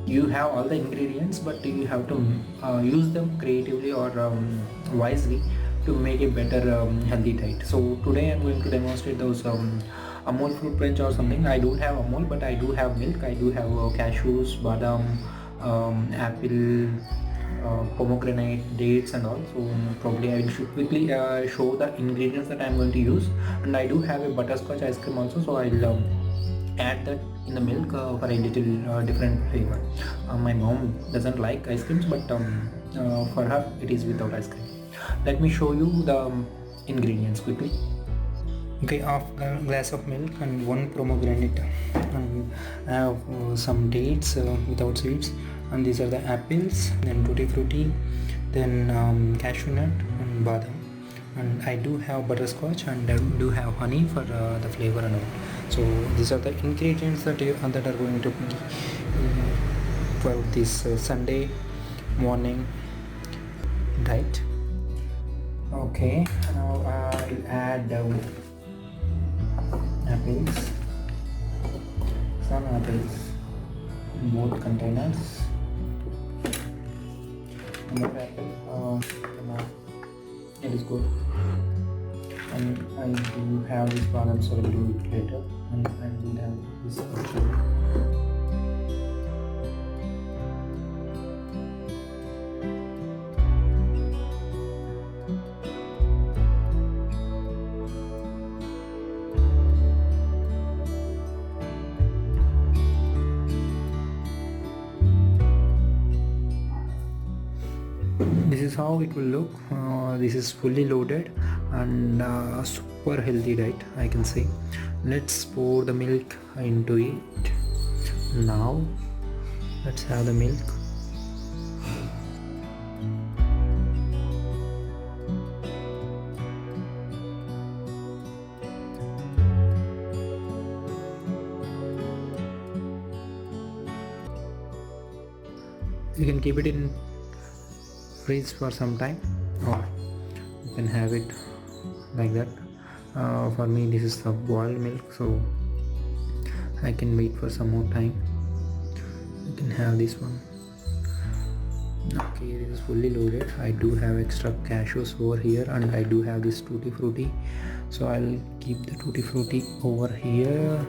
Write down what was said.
you have all the ingredients, but you have to use them creatively or wisely to make a better healthy diet. So today I'm going to demonstrate those Amul fruit punch or something. I don't have Amul, but I do have milk. I do have cashews, badam, apple, pomegranate, dates and all. So probably I should quickly show the ingredients that I'm going to use. And I do have a butterscotch ice cream also, so I'll add that in the milk for a little different flavor. My mom doesn't like ice creams, but for her it is without ice cream. Let me show you the ingredients quickly. Okay, half a glass of milk and one pomegranate, and I have some dates without seeds, and these are the apples, then tutti frutti, then cashew nut and badam, and I do have butterscotch and I do have honey for the flavor and all. So these are the ingredients that that are going to be for this Sunday morning diet. Okay, now I'll add apples, some apples in both containers. More apple, it is good. And I do have this balance, so I will do it later. And I will have this also. This is how it will look. This is fully loaded and super healthy diet, I can say. Let's pour the milk into it. Now let's have the milk. You can keep it in freeze for some time, or you can have it like that. For me this is the boiled milk, so I can wait for some more time. You can have this one. Okay, this is fully loaded. I do have extra cashews over here, and I do have this tutti frutti, so I'll keep the tutti frutti over here.